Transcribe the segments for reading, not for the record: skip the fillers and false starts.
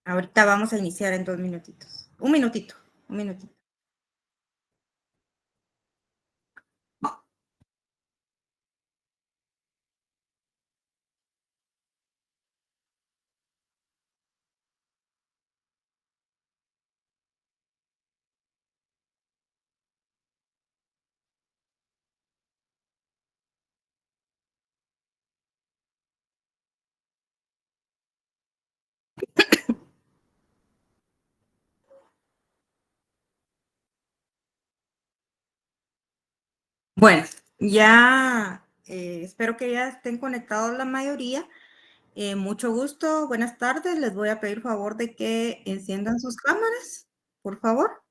Ahorita vamos a iniciar en 2 minutitos. Un minutito, un minutito. Bueno, ya, espero que ya estén conectados la mayoría. Mucho gusto, buenas tardes. Les voy a pedir favor de que enciendan sus cámaras, por favor.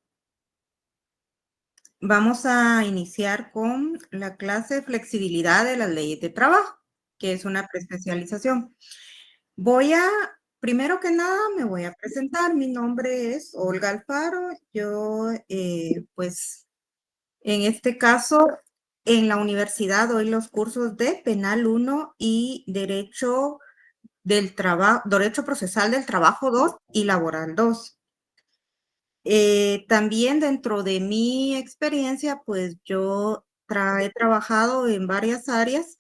Vamos a iniciar con la clase Flexibilidad de las leyes de trabajo, que es una preespecialización. Voy a, primero que nada, me voy a presentar. Mi nombre es Olga Alfaro. Yo, pues, en este caso, en la universidad doy los cursos de Penal 1 y Derecho Procesal del Trabajo 2 y Laboral 2. También dentro de mi experiencia, pues yo he trabajado en varias áreas.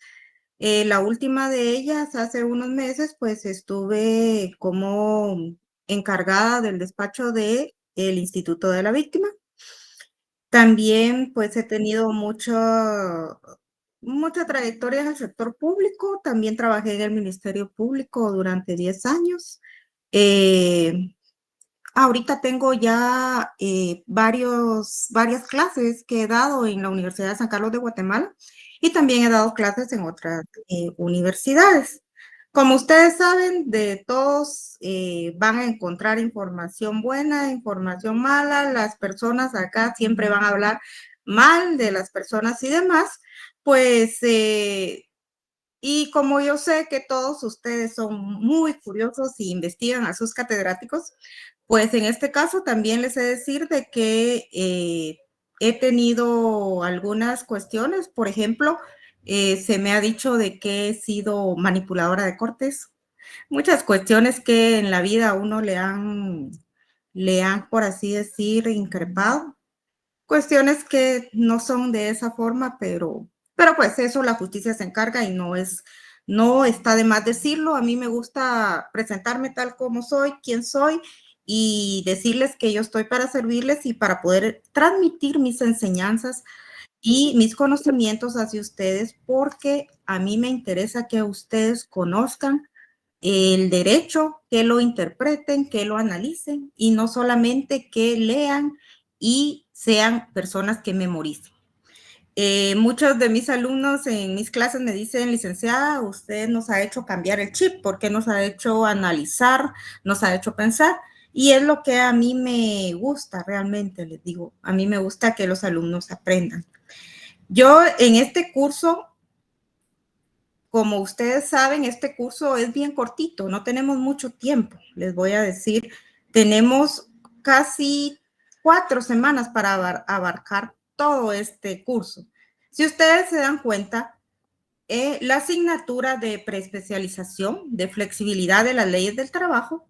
La última de ellas, hace unos meses, pues estuve como encargada del despacho de el Instituto de la Víctima. También, pues, he tenido mucha trayectoria en el sector público. También trabajé en el Ministerio Público durante 10 años. Eh, Ahorita tengo ya, varias clases que he dado en la Universidad de San Carlos de Guatemala, y también he dado clases en otras, universidades. Como ustedes saben, de todos, van a encontrar información buena, información mala. Las personas acá siempre van a hablar mal de las personas y demás. Pues, y como yo sé que todos ustedes son muy curiosos y investigan a sus catedráticos, pues en este caso también les he de decir de que he tenido algunas cuestiones. Por ejemplo, se me ha dicho de que he sido manipuladora de cortes. Muchas cuestiones que en la vida a uno le han, por así decir, increpado. Cuestiones que no son de esa forma, pero pues eso la justicia se encarga y no está de más decirlo. A mí me gusta presentarme tal como soy, quién soy, y decirles que yo estoy para servirles y para poder transmitir mis enseñanzas y mis conocimientos hacia ustedes, porque a mí me interesa que ustedes conozcan el derecho, que lo interpreten, que lo analicen y no solamente que lean y sean personas que memoricen. Muchos de mis alumnos en mis clases me dicen, licenciada, usted nos ha hecho cambiar el chip, porque nos ha hecho analizar, nos ha hecho pensar, y es lo que a mí me gusta realmente, les digo, a mí me gusta que los alumnos aprendan. Yo en este curso, como ustedes saben, este curso es bien cortito, no tenemos mucho tiempo, les voy a decir, tenemos casi 4 semanas para abarcar todo este curso. Si ustedes se dan cuenta, la asignatura de preespecialización de flexibilidad de las leyes del trabajo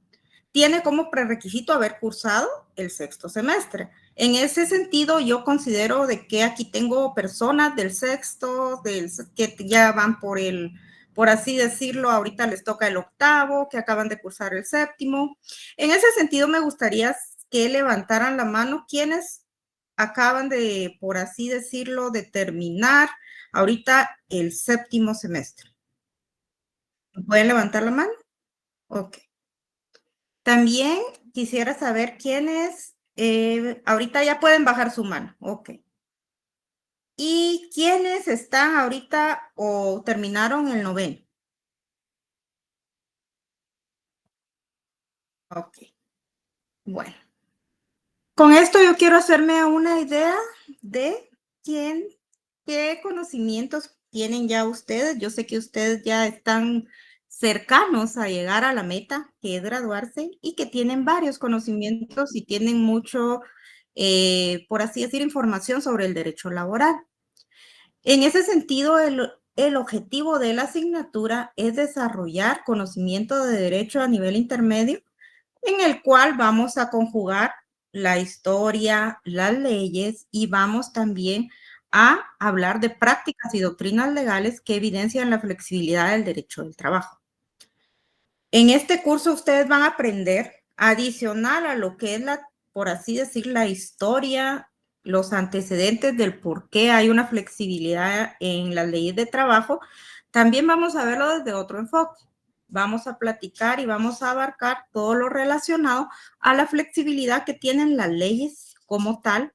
tiene como prerequisito haber cursado el sexto semestre. En ese sentido, yo considero de que aquí tengo personas del sexto, que ya van por así decirlo, ahorita les toca el octavo, que acaban de cursar el séptimo. En ese sentido, me gustaría que levantaran la mano quienes acaban de, por así decirlo, de terminar ahorita el séptimo semestre. ¿Pueden levantar la mano? Ok. También quisiera saber quiénes, ahorita ya pueden bajar su mano, ok. ¿Y quiénes están ahorita o terminaron el noveno? Ok, bueno. Con esto yo quiero hacerme una idea de quién, qué conocimientos tienen ya ustedes. Yo sé que ustedes ya están cercanos a llegar a la meta, que es graduarse, y que tienen varios conocimientos y tienen mucho, por así decir, información sobre el derecho laboral. En ese sentido, el objetivo de la asignatura es desarrollar conocimiento de derecho a nivel intermedio en el cual vamos a conjugar la historia, las leyes y vamos también a hablar de prácticas y doctrinas legales que evidencian la flexibilidad del derecho del trabajo. En este curso ustedes van a aprender, adicional a lo que es la, por así decir, la historia, los antecedentes del por qué hay una flexibilidad en las leyes de trabajo, también vamos a verlo desde otro enfoque. Vamos a platicar y vamos a abarcar todo lo relacionado a la flexibilidad que tienen las leyes como tal,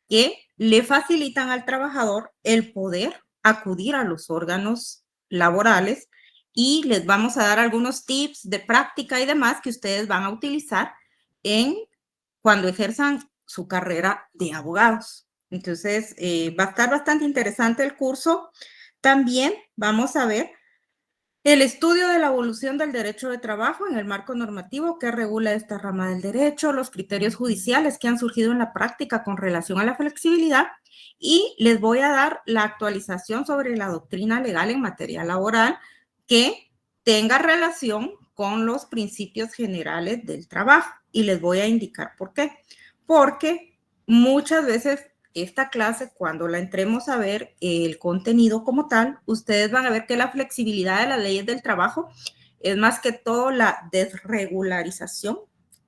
que le facilitan al trabajador el poder acudir a los órganos laborales y les vamos a dar algunos tips de práctica y demás que ustedes van a utilizar en cuando ejerzan su carrera de abogados. Entonces, va a estar bastante interesante el curso. También vamos a ver el estudio de la evolución del derecho de trabajo en el marco normativo que regula esta rama del derecho, los criterios judiciales que han surgido en la práctica con relación a la flexibilidad y les voy a dar la actualización sobre la doctrina legal en materia laboral que tenga relación con los principios generales del trabajo y les voy a indicar por qué. Porque muchas veces esta clase, cuando la entremos a ver el contenido como tal, ustedes van a ver que la flexibilidad de las leyes del trabajo es más que todo la desregularización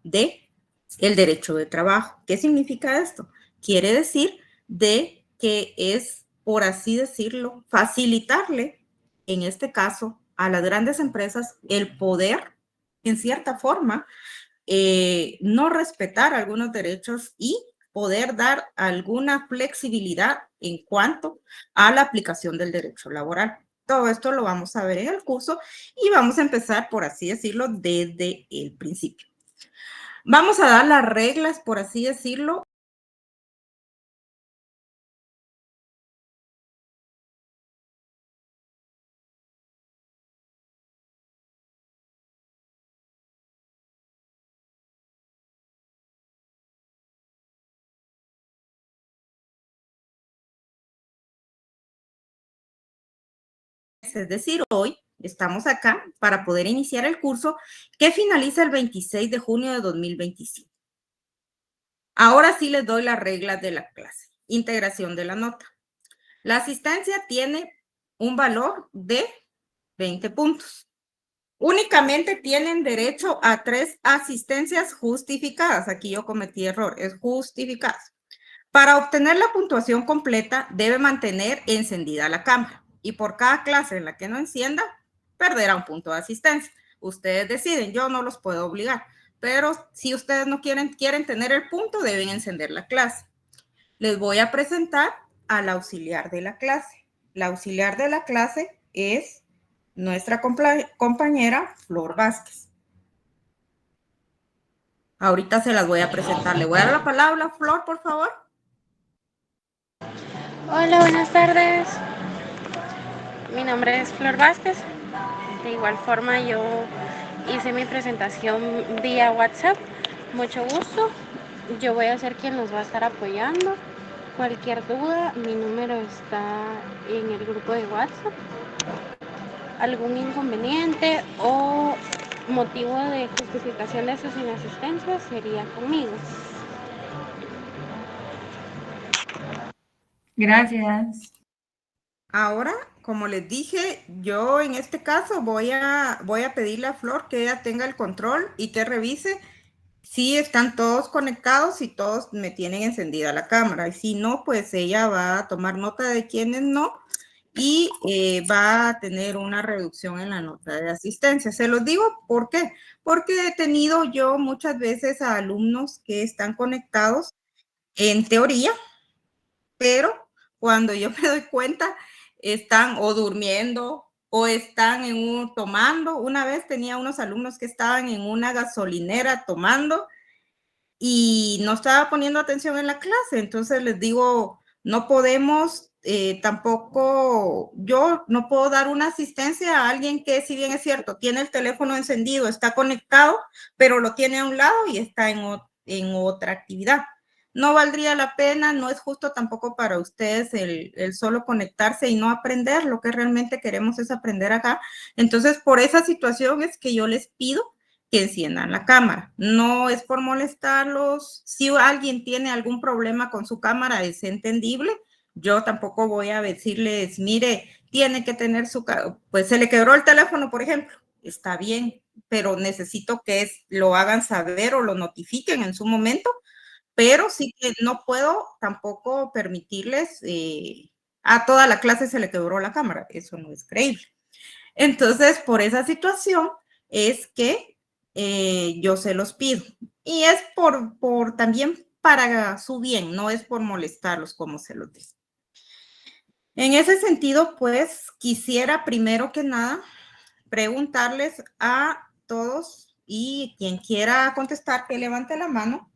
de el derecho de trabajo. ¿Qué significa esto? Quiere decir de que es, por así decirlo, facilitarle, en este caso, a las grandes empresas el poder, en cierta forma, no respetar algunos derechos y poder dar alguna flexibilidad en cuanto a la aplicación del derecho laboral. Todo esto lo vamos a ver en el curso y vamos a empezar, por así decirlo, desde el principio. Vamos a dar las reglas, por así decirlo. Es decir, hoy estamos acá para poder iniciar el curso que finaliza el 26 de junio de 2025. Ahora sí les doy las reglas de la clase. Integración de la nota. La asistencia tiene un valor de 20 puntos. Únicamente tienen derecho a 3 asistencias justificadas. Aquí yo cometí error, es justificadas. Para obtener la puntuación completa, debe mantener encendida la cámara. Y por cada clase en la que no encienda, perderá un punto de asistencia. Ustedes deciden, yo no los puedo obligar. Pero si ustedes no quieren tener el punto, deben encender la clase. Les voy a presentar al auxiliar de la clase. La auxiliar de la clase es nuestra compañera Flor Vázquez. Ahorita se las voy a presentar. Le voy a dar la palabra a Flor, por favor. Hola, buenas tardes. Mi nombre es Flor Vázquez. De igual forma yo hice mi presentación vía WhatsApp. Mucho gusto. Yo voy a ser quien los va a estar apoyando. Cualquier duda, mi número está en el grupo de WhatsApp. Algún inconveniente o motivo de justificación de sus inasistencias sería conmigo. Gracias. Ahora, como les dije, yo en este caso voy a pedirle a Flor que ella tenga el control y que revise si están todos conectados y todos me tienen encendida la cámara. Y si no, pues ella va a tomar nota de quienes no y va a tener una reducción en la nota de asistencia. Se los digo, ¿por qué? Porque he tenido yo muchas veces a alumnos que están conectados en teoría, pero cuando yo me doy cuenta, están o durmiendo o están tomando. Una vez tenía unos alumnos que estaban en una gasolinera tomando y no estaba poniendo atención en la clase. Entonces les digo, no podemos, tampoco, yo no puedo dar una asistencia a alguien que, si bien es cierto, tiene el teléfono encendido, está conectado, pero lo tiene a un lado y está en otra actividad. No valdría la pena, no es justo tampoco para ustedes el solo conectarse y no aprender. Lo que realmente queremos es aprender acá. Entonces, por esa situación es que yo les pido que enciendan la cámara. No es por molestarlos. Si alguien tiene algún problema con su cámara, es entendible. Yo tampoco voy a decirles, mire, tiene que tener pues se le quebró el teléfono, por ejemplo. Está bien, pero necesito que lo hagan saber o lo notifiquen en su momento, pero sí que no puedo tampoco permitirles, a toda la clase se le quebró la cámara. Eso no es creíble. Entonces, por esa situación es que yo se los pido. Y es por también para su bien, no es por molestarlos, como se los dice. En ese sentido, pues quisiera primero que nada preguntarles a todos y quien quiera contestar que levante la mano.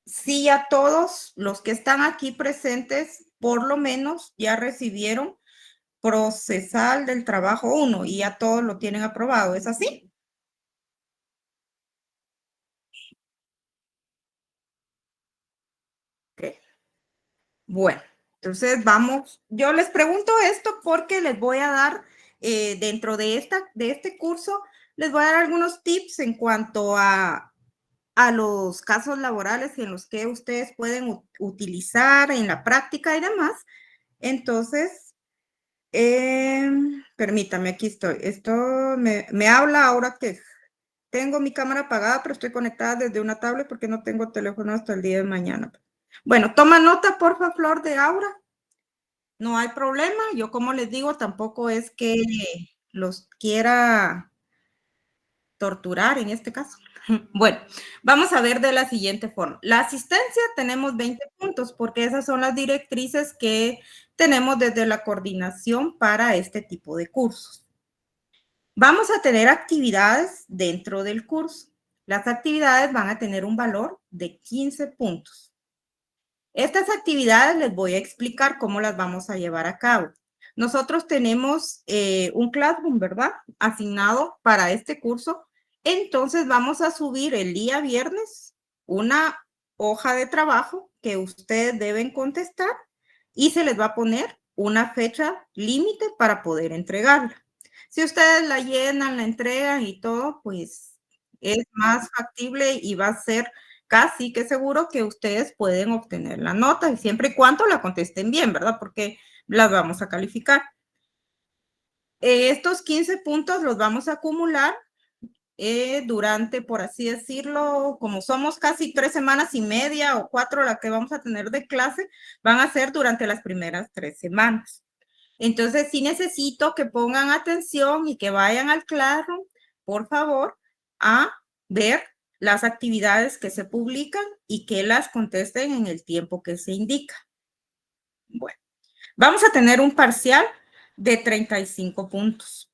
Si a todos los que están aquí presentes, por lo menos ya recibieron procesal del trabajo 1 y ya todos lo tienen aprobado, ¿es así? Okay. Bueno, entonces vamos, yo les pregunto esto porque les voy a dar, dentro de este curso, les voy a dar algunos tips en cuanto a los casos laborales en los que ustedes pueden utilizar en la práctica y demás. Entonces, permítame, aquí estoy. Esto me habla ahora que tengo mi cámara apagada, pero estoy conectada desde una tablet porque no tengo teléfono hasta el día de mañana. Bueno, toma nota, porfa, Flor de Aura. No hay problema. Yo, como les digo, tampoco es que los quiera torturar en este caso. Bueno, vamos a ver de la siguiente forma. La asistencia tenemos 20 puntos porque esas son las directrices que tenemos desde la coordinación para este tipo de cursos. Vamos a tener actividades dentro del curso. Las actividades van a tener un valor de 15 puntos. Estas actividades les voy a explicar cómo las vamos a llevar a cabo. Nosotros tenemos un Classroom, ¿verdad? Asignado para este curso. Entonces vamos a subir el día viernes una hoja de trabajo que ustedes deben contestar y se les va a poner una fecha límite para poder entregarla. Si ustedes la llenan, la entregan y todo, pues es más factible y va a ser casi que seguro que ustedes pueden obtener la nota, siempre y cuando la contesten bien, ¿verdad? Porque las vamos a calificar. Estos 15 puntos los vamos a acumular durante, por así decirlo, como somos casi 3 semanas y media o 4 la que vamos a tener de clase, van a ser durante las primeras 3 semanas. Entonces, sí necesito que pongan atención y que vayan al Classroom, por favor, a ver las actividades que se publican y que las contesten en el tiempo que se indica. Bueno, vamos a tener un parcial de 35 puntos.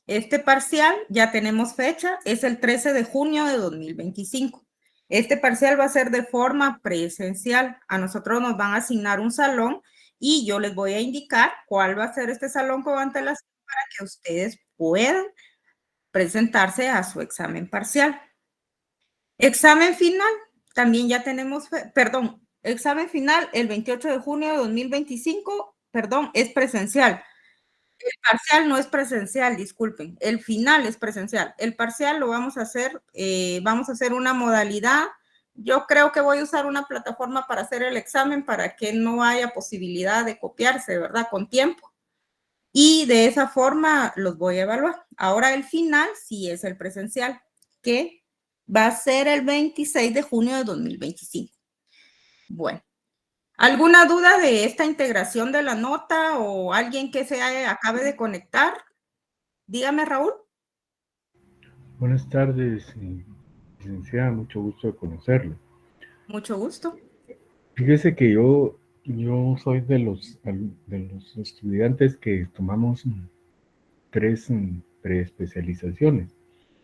Este parcial ya tenemos fecha, es el 13 de junio de 2025. Este parcial va a ser de forma presencial. A nosotros nos van a asignar un salón y yo les voy a indicar cuál va a ser este salón con antelación para que ustedes puedan presentarse a su examen parcial. Examen final, también ya tenemos, perdón, examen final el 28 de junio de 2025, perdón, es presencial. El parcial no es presencial, disculpen. El final es presencial. El parcial lo vamos a hacer una modalidad. Yo creo que voy a usar una plataforma para hacer el examen para que no haya posibilidad de copiarse, ¿verdad? Con tiempo. Y de esa forma los voy a evaluar. Ahora el final sí es el presencial, que va a ser el 26 de junio de 2025. Bueno. ¿Alguna duda de esta integración de la nota o alguien que se acabe de conectar? Dígame, Raúl. Buenas tardes, licenciada, mucho gusto de conocerlo. Mucho gusto. Fíjese que yo soy de los estudiantes que tomamos 3 preespecializaciones.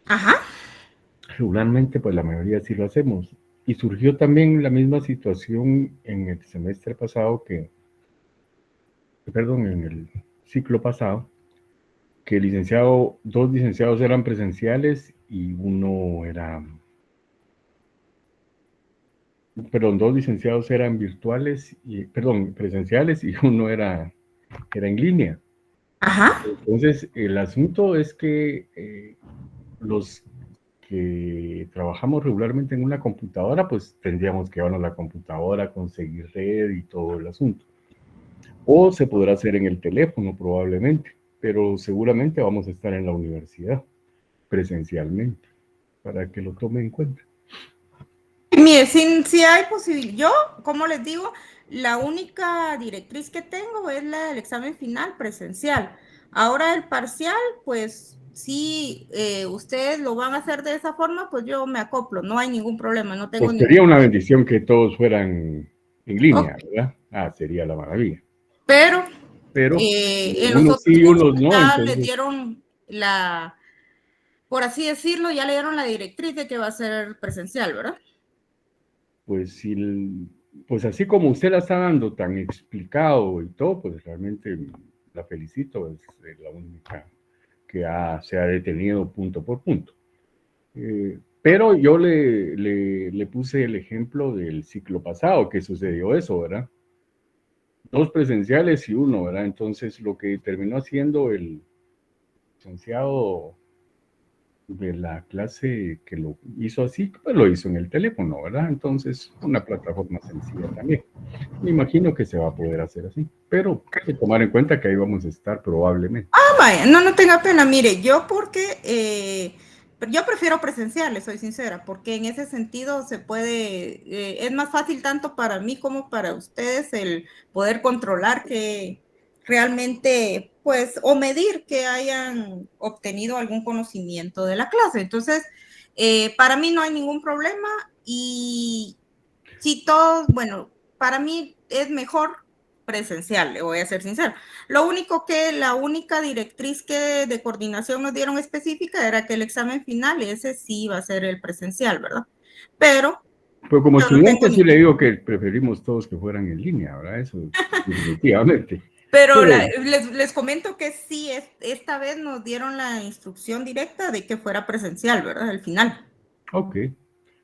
Ajá. Regularmente, pues la mayoría sí lo hacemos. Y surgió también la misma situación en el semestre pasado en el ciclo pasado, que dos licenciados eran presenciales y dos licenciados eran presenciales y uno era en línea. Ajá. Entonces, el asunto es que los que trabajamos regularmente en una computadora, pues tendríamos que llevarnos la computadora, conseguir red y todo el asunto. O se podrá hacer en el teléfono probablemente, pero seguramente vamos a estar en la universidad presencialmente, para que lo tome en cuenta. Mire, si hay posibilidad, yo, como les digo, la única directriz que tengo es la del examen final presencial. Ahora el parcial, pues si ustedes lo van a hacer de esa forma, pues yo me acoplo, no hay ningún problema, no tengo Pues ningún sería una problema. bendición que todos fueran en línea, Okay. ¿verdad? Sería la maravilla. Pero Pero en los unos otros sí, cursos unos no, ya les entonces, dieron por así decirlo, ya le dieron la directriz de que va a ser presencial, ¿verdad? pues si, pues así como usted la está dando tan explicado y todo, pues realmente la felicito, es la única que se ha detenido punto por punto. Pero yo le puse el ejemplo del ciclo pasado, que sucedió eso, ¿verdad? 2 presenciales y 1, ¿verdad? Entonces lo que terminó haciendo el licenciado de la clase que lo hizo así, pues lo hizo en el teléfono, ¿verdad? Entonces, una plataforma sencilla también. Me imagino que se va a poder hacer así, pero hay que tomar en cuenta que ahí vamos a estar probablemente. Vaya, no tenga pena, mire, yo yo prefiero presencial, les soy sincera, porque en ese sentido se puede, es más fácil tanto para mí como para ustedes el poder controlar que realmente, pues, o medir que hayan obtenido algún conocimiento de la clase. Entonces, para mí no hay ningún problema y si todos, bueno, para mí es mejor presencial, le voy a ser sincero. Lo único que la única directriz que de coordinación nos dieron específica era que el examen final, ese sí va a ser el presencial, ¿verdad? Pero como yo no tengo estudiante sí le ningún. digo que preferimos todos que fueran en línea, ¿verdad? Eso definitivamente. Pero Pero, les comento que sí, esta vez nos dieron la instrucción directa de que fuera presencial, ¿verdad? Al final. ok,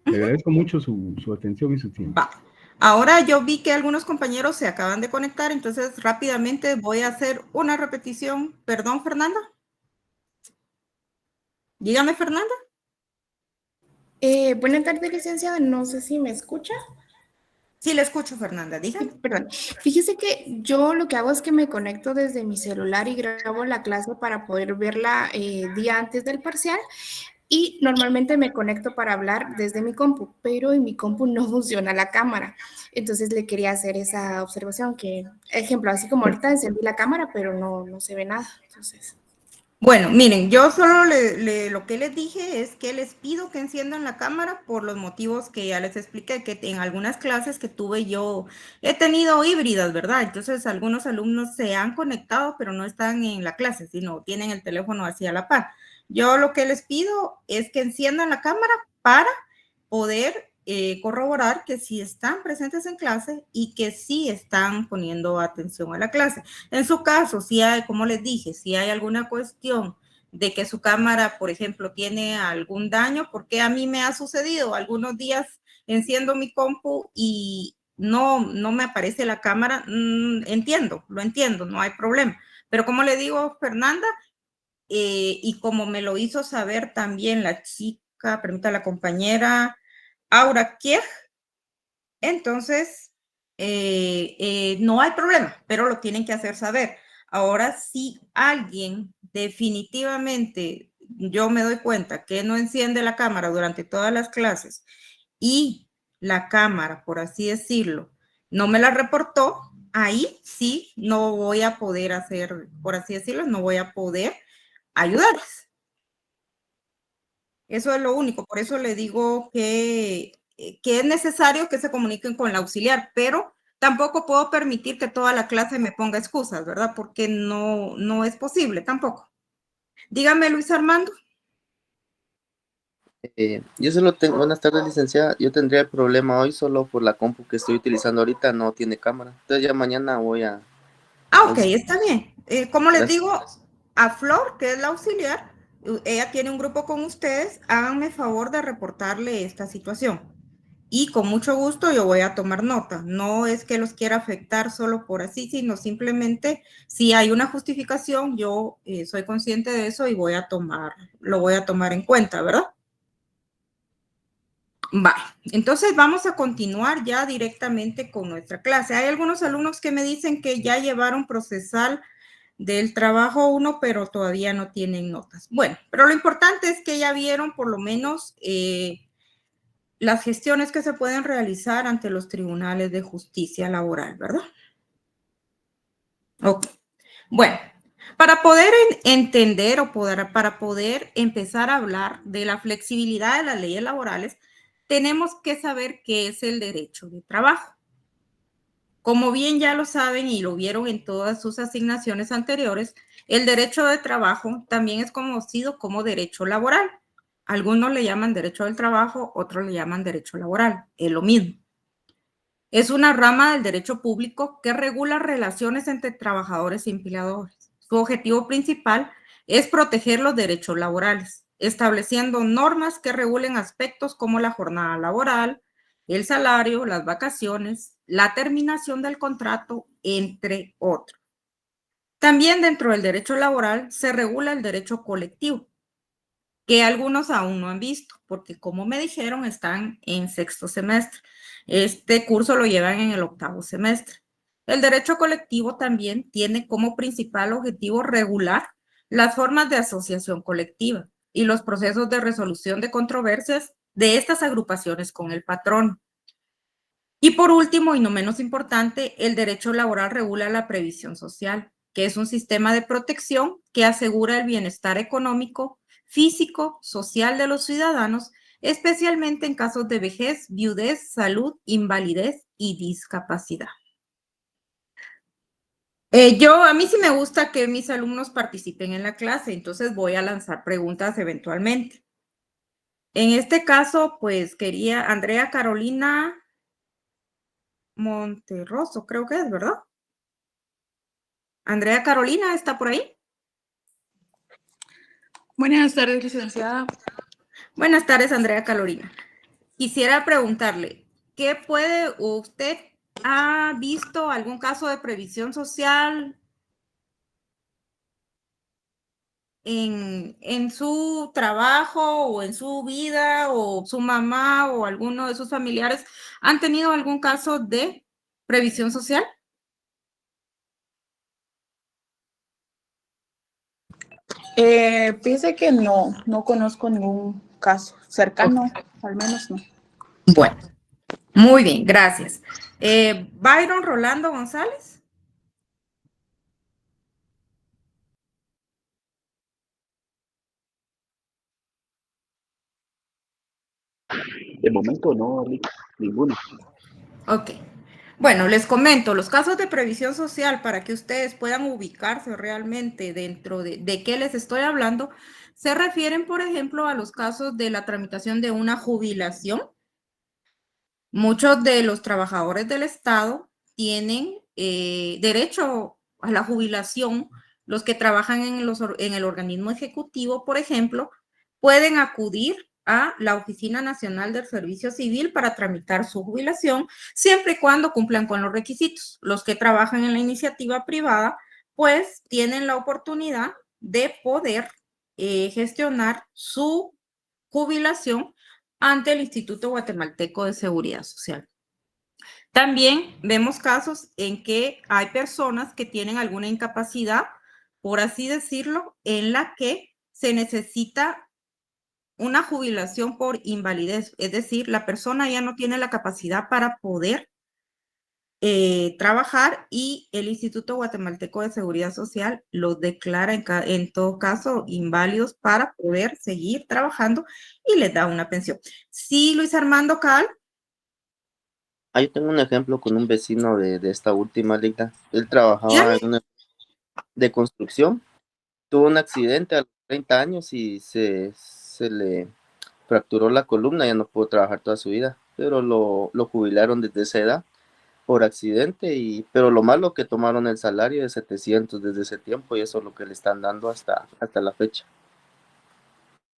le agradezco mucho su atención y su tiempo. Va. Ahora yo vi que algunos compañeros se acaban de conectar, entonces rápidamente voy a hacer una repetición. Perdón, Fernanda. Dígame, Fernanda. Buenas tardes, licenciada. No sé si me escucha. Sí, le escucho, Fernanda. Dígame. Perdón. Fíjese que yo lo que hago es que me conecto desde mi celular y grabo la clase para poder verla día antes del parcial. Y normalmente me conecto para hablar desde mi compu, pero en mi compu no funciona la cámara. Entonces le quería hacer esa observación que, ejemplo, así como ahorita encendí la cámara, pero no se ve nada. Entonces. Bueno, miren, yo solo lo que les dije es que les pido que enciendan la cámara por los motivos que ya les expliqué, que en algunas clases que tuve yo he tenido híbridas, ¿verdad? Entonces algunos alumnos se han conectado, pero no están en la clase, sino tienen el teléfono así a la par. Yo lo que les pido es que enciendan la cámara para poder corroborar que sí están presentes en clase y que sí están poniendo atención a la clase. En su caso, si hay, como les dije, si hay alguna cuestión de que su cámara, por ejemplo, tiene algún daño, porque a mí me ha sucedido algunos días enciendo mi compu y no me aparece la cámara, entiendo, lo entiendo, no hay problema. Pero como le digo, Fernanda, y como me lo hizo saber también la chica, permita la compañera Aura Kier, entonces no hay problema, pero lo tienen que hacer saber. Ahora, si alguien definitivamente, yo me doy cuenta que no enciende la cámara durante todas las clases y la cámara, por así decirlo, no me la reportó, ahí sí no voy a poder hacer, por así decirlo, no voy a poder ayudarles. Eso es lo único, por eso le digo que es necesario que se comuniquen con la auxiliar, pero tampoco puedo permitir que toda la clase me ponga excusas, ¿verdad? Porque no es posible tampoco. Dígame, Luis Armando. Yo solo tengo, buenas tardes, licenciada. Yo tendría el problema hoy solo por la compu que estoy utilizando ahorita, no tiene cámara. Entonces ya mañana voy a... Ok, está bien. Como les digo, a Flor, que es la auxiliar, ella tiene un grupo con ustedes, háganme favor de reportarle esta situación. y con mucho gusto yo voy a tomar nota. No es que los quiera afectar solo por así, sino simplemente si hay una justificación, yo soy consciente de eso y lo voy a tomar en cuenta, ¿verdad? Vale, entonces vamos a continuar ya directamente con nuestra clase. Hay algunos alumnos que me dicen que ya llevaron procesal del trabajo 1, pero todavía no tienen notas. Bueno, pero lo importante es que ya vieron por lo menos las gestiones que se pueden realizar ante los tribunales de justicia laboral, ¿verdad? Ok. Bueno, para poder entender para poder empezar a hablar de la flexibilidad de las leyes laborales, tenemos que saber qué es el derecho de trabajo. Como bien ya lo saben y lo vieron en todas sus asignaciones anteriores, el derecho de trabajo también es conocido como derecho laboral. Algunos le llaman derecho del trabajo, otros le llaman derecho laboral. Es lo mismo. Es una rama del derecho público que regula relaciones entre trabajadores y empleadores. Su objetivo principal es proteger los derechos laborales, estableciendo normas que regulen aspectos como la jornada laboral, el salario, las vacaciones, la terminación del contrato, entre otros. También dentro del derecho laboral se regula el derecho colectivo, que algunos aún no han visto, porque como me dijeron, están en sexto semestre. Este curso lo llevan en el octavo semestre. El derecho colectivo también tiene como principal objetivo regular las formas de asociación colectiva y los procesos de resolución de controversias de estas agrupaciones con el patrón. Y por último, y no menos importante, el derecho laboral regula la previsión social, que es un sistema de protección que asegura el bienestar económico, físico, social de los ciudadanos, especialmente en casos de vejez, viudez, salud, invalidez y discapacidad. A mí sí me gusta que mis alumnos participen en la clase, entonces voy a lanzar preguntas eventualmente. En este caso, pues quería Andrea Carolina Monterroso, creo que es, ¿verdad? Andrea Carolina, ¿está por ahí? Buenas tardes, licenciada. Buenas tardes, Andrea Carolina. Quisiera preguntarle, ¿usted ha visto algún caso de previsión social en su trabajo o en su vida, o su mamá o alguno de sus familiares han tenido algún caso de previsión social? Fíjese que no conozco ningún caso cercano, al menos no. Bueno, muy bien, gracias. Byron Rolando González. De momento no, ninguno. Ok. Bueno, les comento, los casos de previsión social para que ustedes puedan ubicarse realmente dentro de qué les estoy hablando, se refieren, por ejemplo, a los casos de la tramitación de una jubilación. Muchos de los trabajadores del Estado tienen derecho a la jubilación. Los que trabajan en el organismo ejecutivo, por ejemplo, pueden acudir a la Oficina Nacional del Servicio Civil para tramitar su jubilación, siempre y cuando cumplan con los requisitos. Los que trabajan en la iniciativa privada, pues tienen la oportunidad de poder gestionar su jubilación ante el Instituto Guatemalteco de Seguridad Social. También vemos casos en que hay personas que tienen alguna incapacidad, por así decirlo, en la que se necesita una jubilación por invalidez, es decir, la persona ya no tiene la capacidad para poder trabajar y el Instituto Guatemalteco de Seguridad Social los declara en todo caso inválidos para poder seguir trabajando y les da una pensión. Sí, Luis Armando Cal. Yo tengo un ejemplo con un vecino de esta última liga. Él trabajaba Dígame. en una de construcción, tuvo un accidente a los 30 años y se le fracturó la columna, ya no pudo trabajar toda su vida, pero lo jubilaron desde esa edad por accidente, pero lo malo que tomaron el salario de 700 desde ese tiempo y eso es lo que le están dando hasta la fecha.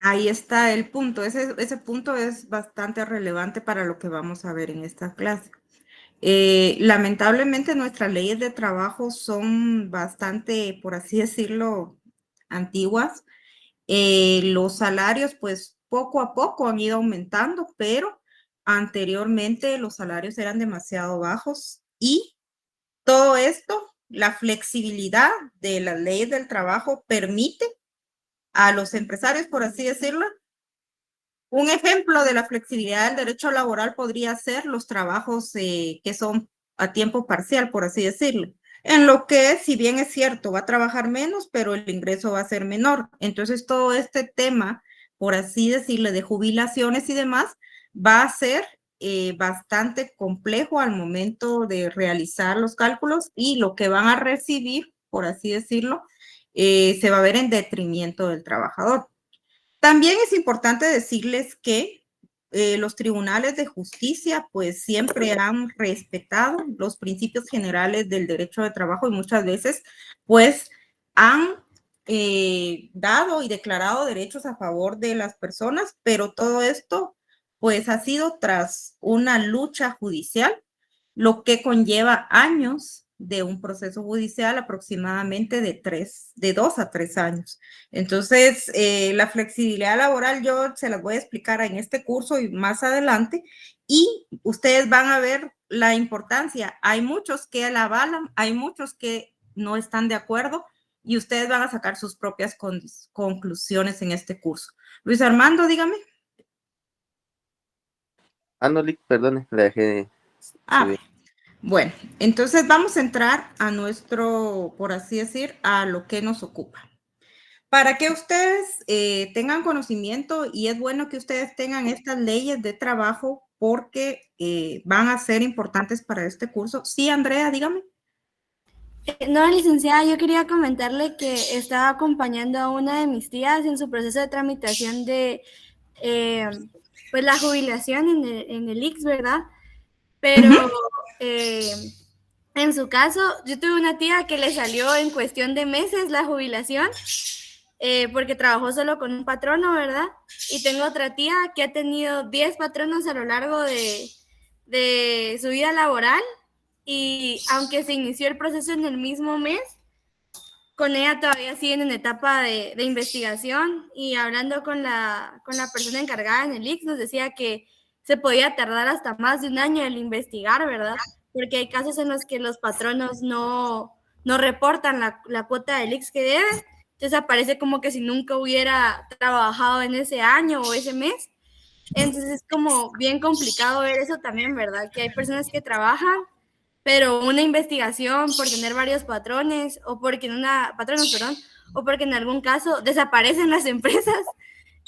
Ahí está el punto. Ese punto es bastante relevante para lo que vamos a ver en esta clase. Lamentablemente nuestras leyes de trabajo son bastante, por así decirlo, antiguas. Los salarios, pues poco a poco han ido aumentando, pero anteriormente los salarios eran demasiado bajos y todo esto, la flexibilidad de las leyes del trabajo permite a los empresarios, por así decirlo. Un ejemplo de la flexibilidad del derecho laboral podría ser los trabajos que son a tiempo parcial, por así decirlo. En lo que, si bien es cierto, va a trabajar menos, pero el ingreso va a ser menor. Entonces, todo este tema, por así decirlo, de jubilaciones y demás, va a ser bastante complejo al momento de realizar los cálculos y lo que van a recibir, por así decirlo, se va a ver en detrimento del trabajador. También es importante decirles que los tribunales de justicia pues siempre han respetado los principios generales del derecho de trabajo y muchas veces pues han dado y declarado derechos a favor de las personas, pero todo esto pues ha sido tras una lucha judicial, lo que conlleva años de un proceso judicial aproximadamente de 2 a 3 años. Entonces, la flexibilidad laboral yo se las voy a explicar en este curso y más adelante y ustedes van a ver la importancia. Hay muchos que la avalan, hay muchos que no están de acuerdo y ustedes van a sacar sus propias conclusiones en este curso. Luis Armando, dígame. No, Lick, perdone, la dejé subir. Bueno, entonces vamos a entrar a nuestro, por así decir, a lo que nos ocupa. Para que ustedes tengan conocimiento y es bueno que ustedes tengan estas leyes de trabajo porque van a ser importantes para este curso. Sí, Andrea, dígame. No, licenciada, yo quería comentarle que estaba acompañando a una de mis tías en su proceso de tramitación de pues la jubilación en el IX, ¿verdad? Pero en su caso, yo tuve una tía que le salió en cuestión de meses la jubilación porque trabajó solo con un patrono, ¿verdad? Y tengo otra tía que ha tenido 10 patronos a lo largo de su vida laboral y aunque se inició el proceso en el mismo mes, con ella todavía siguen en etapa de investigación y hablando con la persona encargada en el IX nos decía que se podía tardar hasta más de un año el investigar, ¿verdad? Porque hay casos en los que los patronos no reportan la cuota del IX que deben, entonces aparece como que si nunca hubiera trabajado en ese año o ese mes. Entonces es como bien complicado ver eso también, ¿verdad? Que hay personas que trabajan pero una investigación por tener varios patrones o porque o porque en algún caso desaparecen las empresas.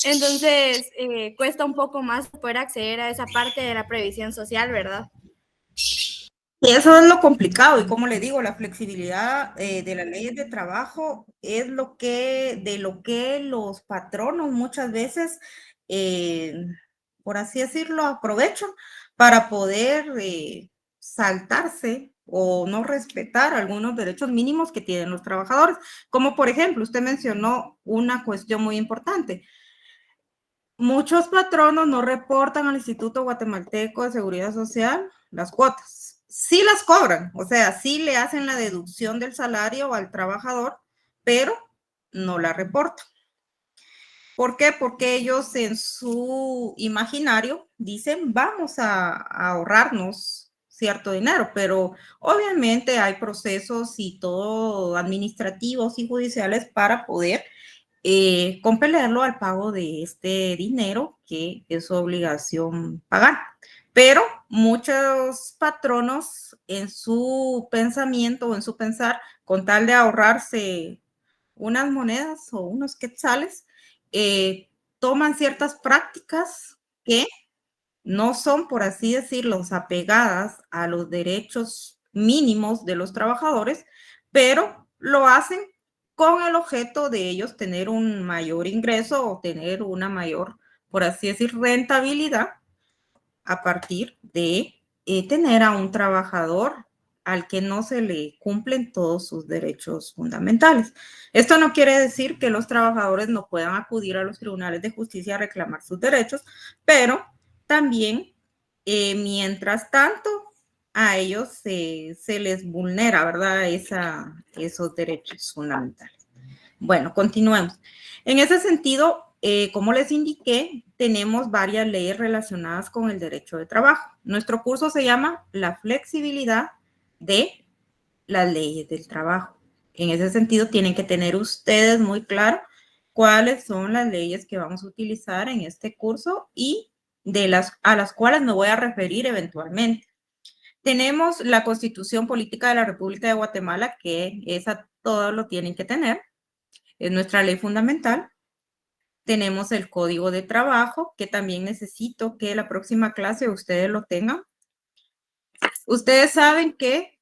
Entonces, cuesta un poco más poder acceder a esa parte de la previsión social, ¿verdad? Y eso es lo complicado y como le digo, la flexibilidad de las leyes de trabajo es de lo que los patronos muchas veces, por así decirlo, aprovechan para poder saltarse o no respetar algunos derechos mínimos que tienen los trabajadores. Como por ejemplo, usted mencionó una cuestión muy importante. Muchos patronos no reportan al Instituto Guatemalteco de Seguridad Social las cuotas. Sí las cobran, o sea, sí le hacen la deducción del salario al trabajador, pero no la reportan. ¿Por qué? Porque ellos en su imaginario dicen, vamos a ahorrarnos cierto dinero, pero obviamente hay procesos y todo administrativos y judiciales para poder compelerlo al pago de este dinero que es su obligación pagar. Pero muchos patronos en su pensamiento o en su pensar, con tal de ahorrarse unas monedas o unos quetzales, toman ciertas prácticas que no son, por así decirlo, apegadas a los derechos mínimos de los trabajadores, pero lo hacen con el objeto de ellos tener un mayor ingreso o tener una mayor, por así decir, rentabilidad a partir de tener a un trabajador al que no se le cumplen todos sus derechos fundamentales. Esto no quiere decir que los trabajadores no puedan acudir a los tribunales de justicia a reclamar sus derechos, pero también, mientras tanto, a ellos se les vulnera, ¿verdad? Esos derechos fundamentales. Bueno, continuemos. En ese sentido, como les indiqué, tenemos varias leyes relacionadas con el derecho de trabajo. Nuestro curso se llama La flexibilidad de las leyes del trabajo. En ese sentido, tienen que tener ustedes muy claro cuáles son las leyes que vamos a utilizar en este curso y a las cuales me voy a referir eventualmente. Tenemos la Constitución Política de la República de Guatemala, que esa todos lo tienen que tener. Es nuestra ley fundamental. Tenemos el Código de Trabajo, que también necesito que la próxima clase ustedes lo tengan. Ustedes saben que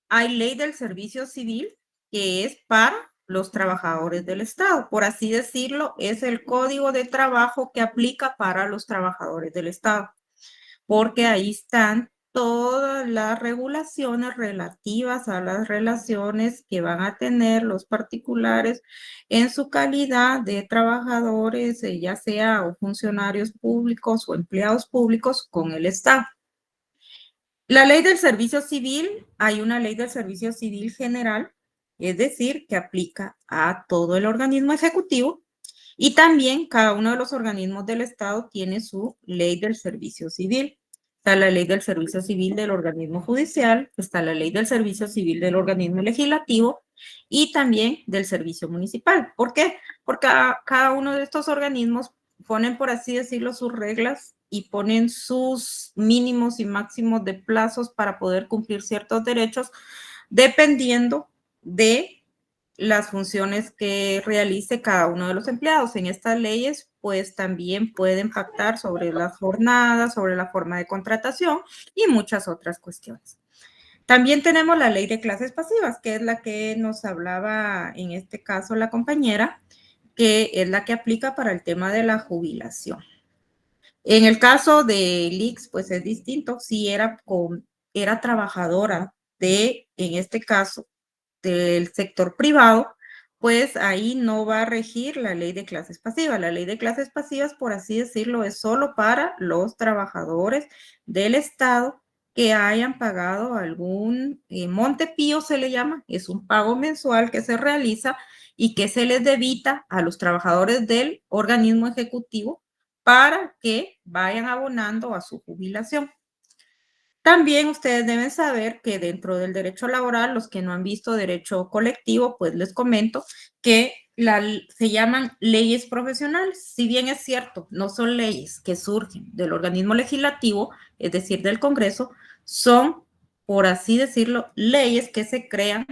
hay ley del servicio civil, que es para los trabajadores del Estado. Por así decirlo, es el Código de Trabajo que aplica para los trabajadores del Estado, porque ahí están todas las regulaciones relativas a las relaciones que van a tener los particulares en su calidad de trabajadores, ya sea o funcionarios públicos o empleados públicos con el Estado. La ley del servicio civil, hay una ley del servicio civil general, es decir, que aplica a todo el organismo ejecutivo, y también cada uno de los organismos del Estado tiene su ley del servicio civil. Está la ley del servicio civil del organismo judicial, está la ley del servicio civil del organismo legislativo y también del servicio municipal. ¿Por qué? Porque cada uno de estos organismos ponen, por así decirlo, sus reglas y ponen sus mínimos y máximos de plazos para poder cumplir ciertos derechos, dependiendo de las funciones que realice cada uno de los empleados. En estas leyes, pues también pueden pactar sobre las jornadas, sobre la forma de contratación y muchas otras cuestiones. También tenemos la ley de clases pasivas, que es la que nos hablaba en este caso la compañera, que es la que aplica para el tema de la jubilación. En el caso de Lix, pues es distinto. Si era trabajadora en este caso, del sector privado, pues ahí no va a regir la ley de clases pasivas. La ley de clases pasivas, por así decirlo, es solo para los trabajadores del Estado que hayan pagado algún Montepío, se le llama, es un pago mensual que se realiza y que se les debita a los trabajadores del organismo ejecutivo para que vayan abonando a su jubilación. También ustedes deben saber que dentro del derecho laboral, los que no han visto derecho colectivo, pues les comento que se llaman leyes profesionales. Si bien es cierto, no son leyes que surgen del organismo legislativo, es decir, del Congreso, son, por así decirlo, leyes que se crean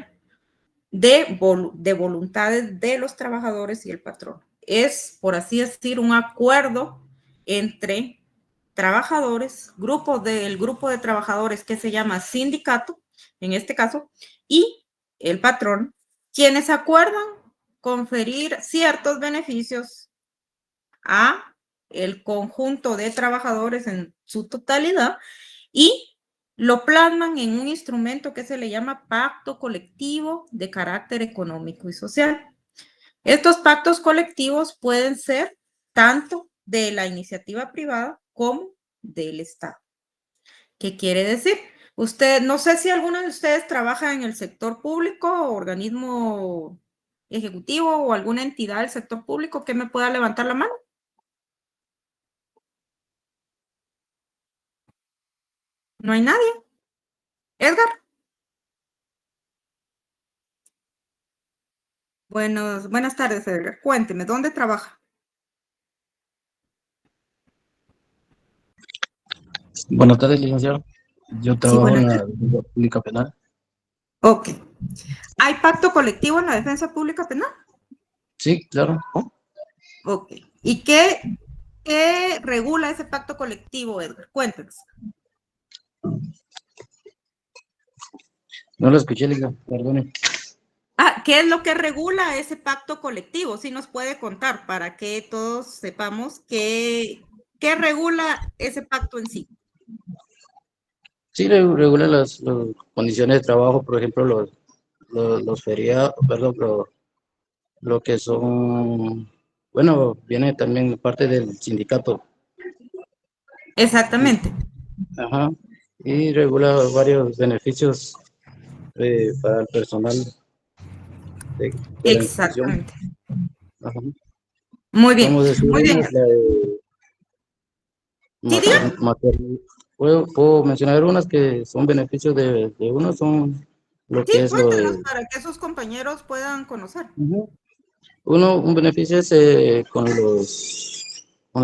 de voluntades de los trabajadores y el patrón. Es, por así decir, un acuerdo entre trabajadores, el grupo de trabajadores que se llama sindicato, en este caso, y el patrón, quienes acuerdan conferir ciertos beneficios a el conjunto de trabajadores en su totalidad y lo plasman en un instrumento que se le llama pacto colectivo de carácter económico y social. Estos pactos colectivos pueden ser tanto de la iniciativa privada como del Estado. ¿Qué quiere decir? No sé si alguno de ustedes trabaja en el sector público, organismo ejecutivo o alguna entidad del sector público que me pueda levantar la mano. ¿No hay nadie? Edgar. Buenas tardes, Edgar. Cuénteme, ¿dónde trabaja? Buenas tardes, licenciado. Yo Sí, trabajo en buenas la tardes. Defensa Pública Penal. Ok. ¿Hay pacto colectivo en la defensa pública penal? Sí, claro. Ok. ¿Y qué regula ese pacto colectivo, Edgar? Cuéntenos. No lo escuché, liga, perdone. ¿Qué es lo que regula ese pacto colectivo? Si nos puede contar para que todos sepamos qué regula ese pacto en sí. Sí, regula las condiciones de trabajo, por ejemplo, los feriados, perdón, lo que son, bueno, viene también parte del sindicato. Exactamente. Ajá. Y regula varios beneficios para el personal de la institución. Exactamente. Ajá. Muy bien. Vamos a decir Muy bien. unas, la de Sí, diga. puedo mencionar unas que son beneficios de uno, son lo Sí, que es lo cuéntenos de... para que sus compañeros puedan conocer. Ujú. Un beneficio es con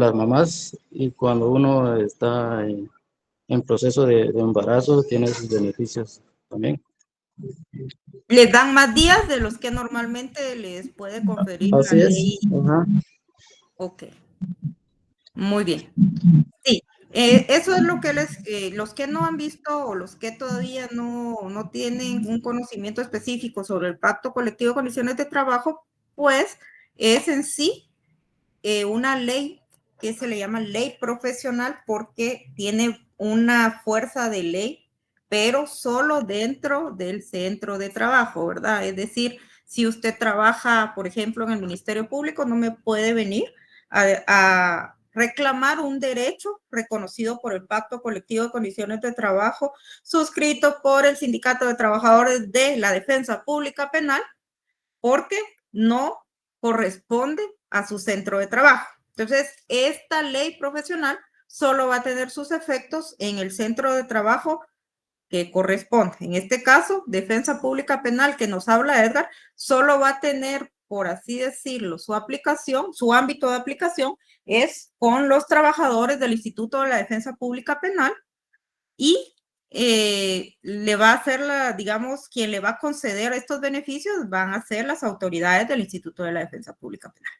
las mamás y cuando uno está en proceso de embarazo tiene sus beneficios también. Les dan más días de los que normalmente les puede conferir la Así es. ley. Ajá. Ok, muy bien. Sí, eso es lo que los que no han visto o los que todavía no tienen un conocimiento específico sobre el Pacto Colectivo de Condiciones de Trabajo, pues es en sí una ley que se le llama ley profesional porque tiene una fuerza de ley, pero solo dentro del centro de trabajo, ¿verdad? Es decir, si usted trabaja, por ejemplo, en el Ministerio Público, no me puede venir a reclamar un derecho reconocido por el Pacto Colectivo de Condiciones de Trabajo, suscrito por el Sindicato de Trabajadores de la Defensa Pública Penal, porque no corresponde a su centro de trabajo. Entonces, esta ley profesional solo va a tener sus efectos en el centro de trabajo que corresponde. En este caso, Defensa Pública Penal, que nos habla Edgar, solo va a tener, por así decirlo, su aplicación, su ámbito de aplicación es con los trabajadores del Instituto de la Defensa Pública Penal y le va a hacer digamos, quien le va a conceder estos beneficios van a ser las autoridades del Instituto de la Defensa Pública Penal.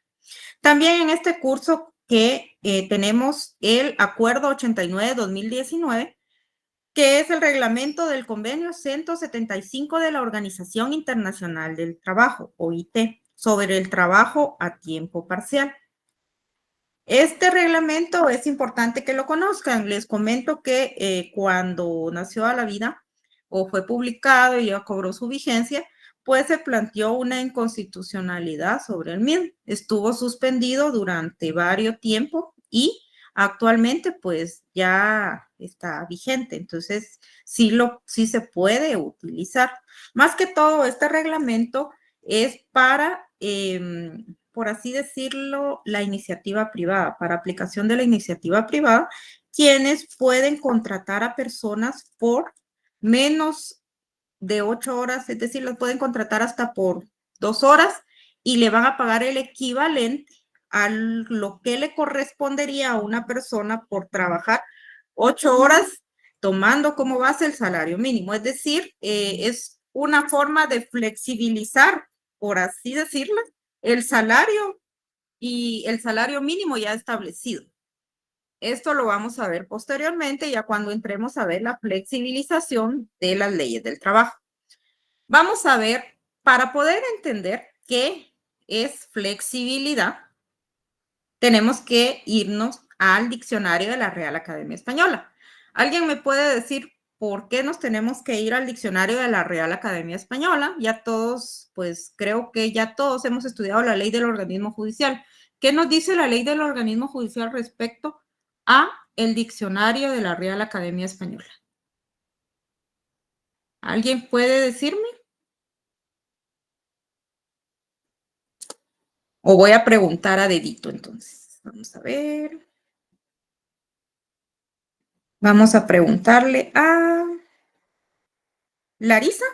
También en este curso que tenemos el Acuerdo 89-2019, que es el reglamento del convenio 175 de la Organización Internacional del Trabajo, OIT, sobre el trabajo a tiempo parcial. Este reglamento es importante que lo conozcan. Les comento que cuando nació a la vida o fue publicado y ya cobró su vigencia, pues se planteó una inconstitucionalidad sobre el mismo. Estuvo suspendido durante varios tiempos y actualmente pues ya está vigente. Entonces sí se puede utilizar. Más que todo, este reglamento es para por así decirlo, la iniciativa privada, para aplicación de la iniciativa privada, quienes pueden contratar a personas por menos de 8 horas, es decir, los pueden contratar hasta por 2 horas y le van a pagar el equivalente a lo que le correspondería a una persona por trabajar 8 horas tomando como base el salario mínimo. Es decir, es una forma de flexibilizar, por así decirlo, el salario y el salario mínimo ya establecido. Esto lo vamos a ver posteriormente, ya cuando entremos a ver la flexibilización de las leyes del trabajo. Vamos a ver, para poder entender qué es flexibilidad, tenemos que irnos al diccionario de la Real Academia Española. ¿Alguien me puede decir por qué nos tenemos que ir al diccionario de la Real Academia Española? Ya todos, pues creo que ya todos hemos estudiado la ley del organismo judicial. ¿Qué nos dice la ley del organismo judicial respecto a el diccionario de la Real Academia Española? ¿Alguien puede decirme? O voy a preguntar a dedito entonces. Vamos a ver. Vamos a preguntarle a Larisa.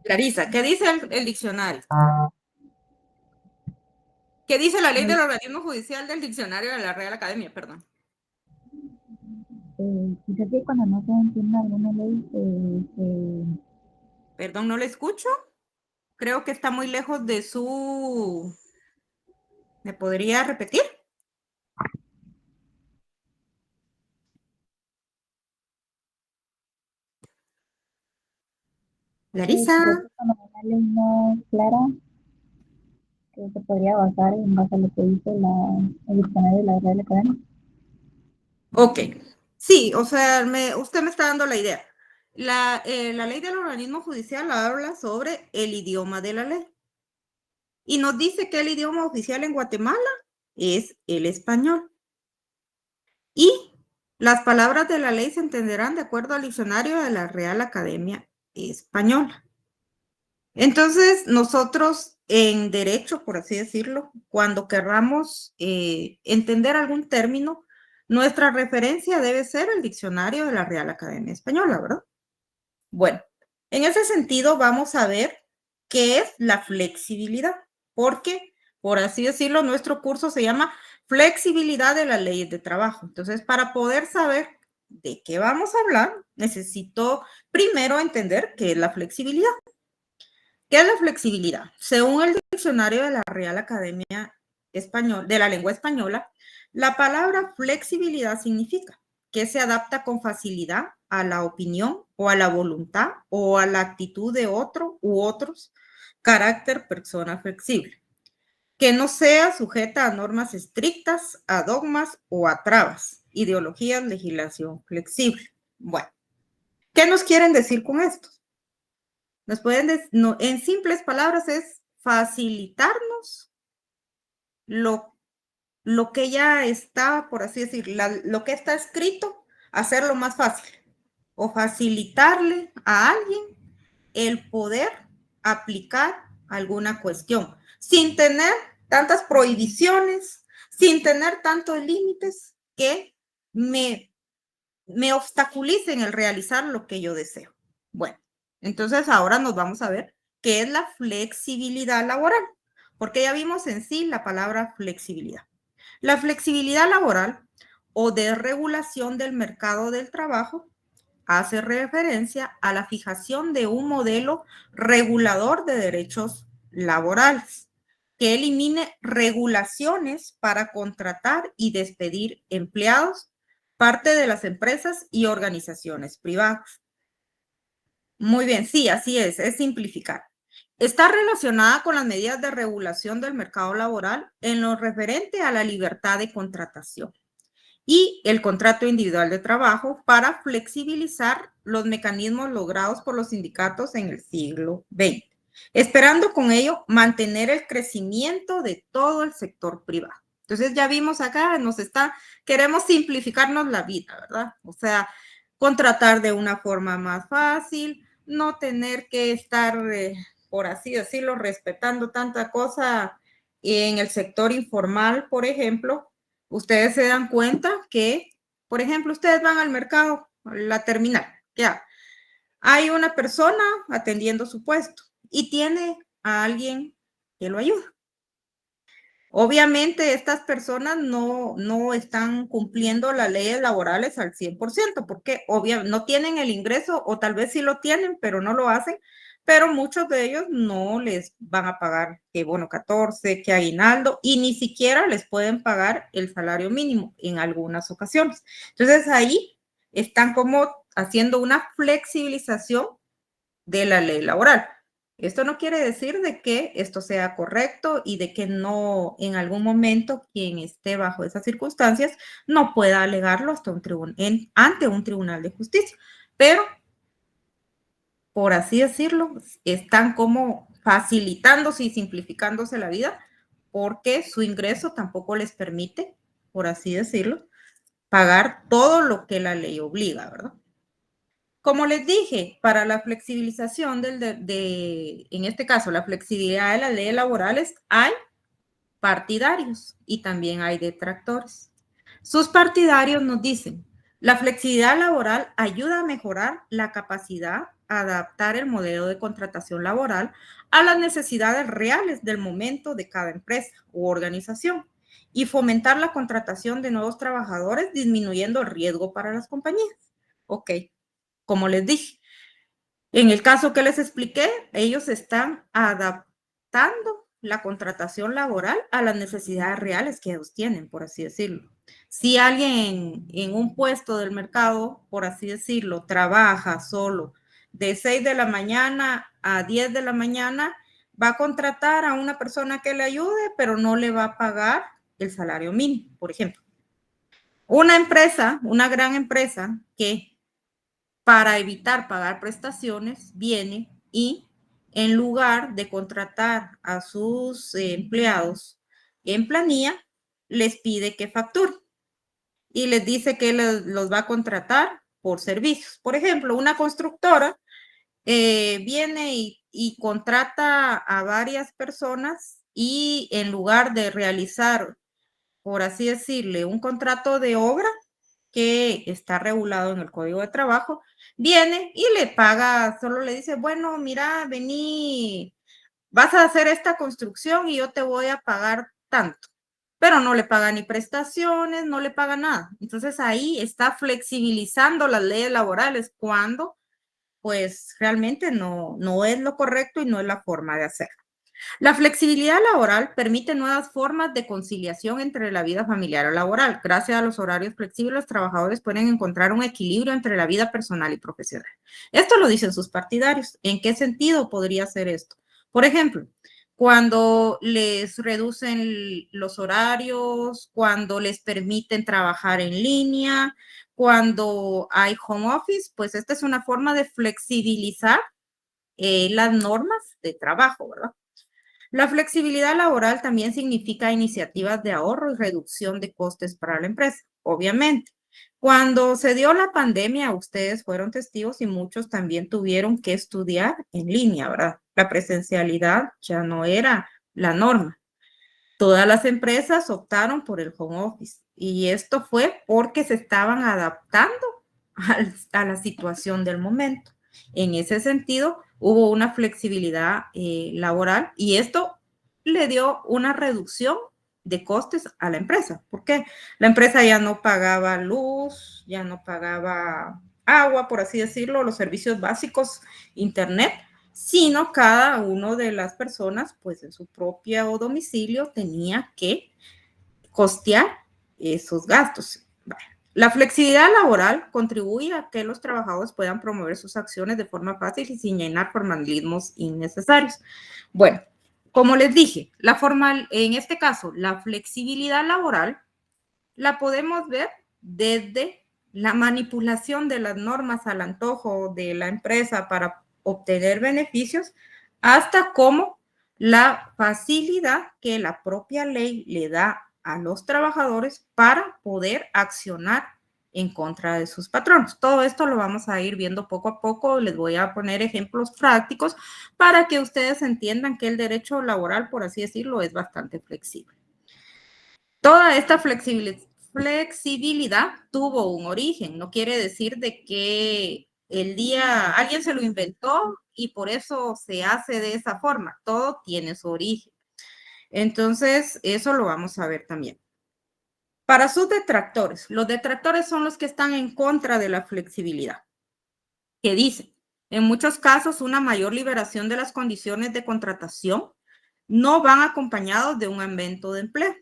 Larisa, ¿qué dice el diccionario? ¿Qué dice la ley del organismo judicial del diccionario de la Real Academia? Perdón. Quizás que cuando no se entiende alguna ley, Perdón, no le escucho. Creo que está muy lejos de su... ¿Me podría repetir? Larisa. Creo que cuando una ley no es clara, que se podría basar en base a lo que dice el diccionario de la Real Academia. Ok, sí, o sea, usted me está dando la idea. La ley del organismo judicial habla sobre el idioma de la ley. Y nos dice que el idioma oficial en Guatemala es el español. Y las palabras de la ley se entenderán de acuerdo al diccionario de la Real Academia Española. Entonces, nosotros en derecho, por así decirlo, cuando querramos entender algún término, nuestra referencia debe ser el diccionario de la Real Academia Española, ¿verdad? Bueno, en ese sentido vamos a ver qué es la flexibilidad, porque, por así decirlo, nuestro curso se llama Flexibilidad de las leyes de trabajo. Entonces, para poder saber de qué vamos a hablar, necesito primero entender qué es la flexibilidad. ¿Qué es la flexibilidad? Según el diccionario de la Real Academia de la Lengua Española, la palabra flexibilidad significa que se adapta con facilidad a la opinión o a la voluntad o a la actitud de otro u otros, carácter persona flexible, que no sea sujeta a normas estrictas, a dogmas o a trabas, ideologías, legislación flexible. Bueno, ¿qué nos quieren decir con esto? Nos pueden decir, no, en simples palabras, es facilitarnos lo que ya está, por así decir, lo que está escrito, hacerlo más fácil. O facilitarle a alguien el poder aplicar alguna cuestión, sin tener tantas prohibiciones, sin tener tantos límites que me obstaculicen el realizar lo que yo deseo. Bueno, entonces ahora nos vamos a ver qué es la flexibilidad laboral, porque ya vimos en sí la palabra flexibilidad. La flexibilidad laboral o de regulación del mercado del trabajo hace referencia a la fijación de un modelo regulador de derechos laborales que elimine regulaciones para contratar y despedir empleados, parte de las empresas y organizaciones privadas. Muy bien, sí, así es simplificar. Está relacionada con las medidas de regulación del mercado laboral en lo referente a la libertad de contratación y el contrato individual de trabajo para flexibilizar los mecanismos logrados por los sindicatos en el siglo XX, esperando con ello mantener el crecimiento de todo el sector privado. Entonces ya vimos acá, queremos simplificarnos la vida, ¿verdad? O sea, contratar de una forma más fácil, no tener que estar, por así decirlo, respetando tanta cosa en el sector informal, por ejemplo. Ustedes se dan cuenta que, por ejemplo, ustedes van al mercado, a la terminal, ya. Hay una persona atendiendo su puesto y tiene a alguien que lo ayuda. Obviamente, estas personas no están cumpliendo las leyes laborales al 100%, porque obviamente no tienen el ingreso, o tal vez sí lo tienen, pero no lo hacen, pero muchos de ellos no les van a pagar que bono 14, que aguinaldo, y ni siquiera les pueden pagar el salario mínimo en algunas ocasiones. Entonces, ahí están como haciendo una flexibilización de la ley laboral. Esto no quiere decir de que esto sea correcto y de que no en algún momento quien esté bajo esas circunstancias no pueda alegarlo hasta ante un tribunal de justicia. Pero, por así decirlo, están como facilitándose y simplificándose la vida porque su ingreso tampoco les permite, por así decirlo, pagar todo lo que la ley obliga, ¿verdad? Como les dije, para la flexibilización en este caso, la flexibilidad de las leyes laborales, hay partidarios y también hay detractores. Sus partidarios nos dicen, la flexibilidad laboral ayuda a mejorar la capacidad a adaptar el modelo de contratación laboral a las necesidades reales del momento de cada empresa u organización y fomentar la contratación de nuevos trabajadores, disminuyendo el riesgo para las compañías. Ok. Como les dije, en el caso que les expliqué, ellos están adaptando la contratación laboral a las necesidades reales que ellos tienen, por así decirlo. Si alguien en un puesto del mercado, por así decirlo, trabaja solo de 6 de la mañana a 10 de la mañana, va a contratar a una persona que le ayude, pero no le va a pagar el salario mínimo, por ejemplo. Una empresa, una gran empresa que para evitar pagar prestaciones viene y en lugar de contratar a sus empleados en planilla, les pide que facturen y les dice que los va a contratar por servicios. Por ejemplo, una constructora viene y contrata a varias personas y en lugar de realizar, por así decirle, un contrato de obra que está regulado en el Código de Trabajo, viene y le paga, solo le dice, bueno, mira, vení, vas a hacer esta construcción y yo te voy a pagar tanto, pero no le paga ni prestaciones, no le paga nada. Entonces ahí está flexibilizando las leyes laborales cuando pues realmente no es lo correcto y no es la forma de hacerlo. La flexibilidad laboral permite nuevas formas de conciliación entre la vida familiar y laboral. Gracias a los horarios flexibles, los trabajadores pueden encontrar un equilibrio entre la vida personal y profesional. Esto lo dicen sus partidarios. ¿En qué sentido podría ser esto? Por ejemplo, cuando les reducen los horarios, cuando les permiten trabajar en línea, cuando hay home office, pues esta es una forma de flexibilizar las normas de trabajo, ¿verdad? La flexibilidad laboral también significa iniciativas de ahorro y reducción de costes para la empresa, obviamente. Cuando se dio la pandemia, ustedes fueron testigos y muchos también tuvieron que estudiar en línea, ¿verdad? La presencialidad ya no era la norma. Todas las empresas optaron por el home office y esto fue porque se estaban adaptando a la situación del momento. En ese sentido, hubo una flexibilidad laboral y esto le dio una reducción de costes a la empresa. ¿Por qué? La empresa ya no pagaba luz, ya no pagaba agua, por así decirlo, los servicios básicos, internet, sino cada una de las personas, pues en su propio domicilio, tenía que costear esos gastos. La flexibilidad laboral contribuye a que los trabajadores puedan promover sus acciones de forma fácil y sin llenar formalismos innecesarios. Bueno, como les dije, en este caso, la flexibilidad laboral la podemos ver desde la manipulación de las normas al antojo de la empresa para obtener beneficios, hasta como la facilidad que la propia ley le da a los trabajadores para poder accionar en contra de sus patronos. Todo esto lo vamos a ir viendo poco a poco. Les voy a poner ejemplos prácticos para que ustedes entiendan que el derecho laboral, por así decirlo, es bastante flexible. Toda esta flexibilidad tuvo un origen. No quiere decir de que alguien se lo inventó y por eso se hace de esa forma. Todo tiene su origen. Entonces, eso lo vamos a ver también. Para sus detractores, los detractores son los que están en contra de la flexibilidad, que dicen, en muchos casos, una mayor liberación de las condiciones de contratación no van acompañados de un aumento de empleo.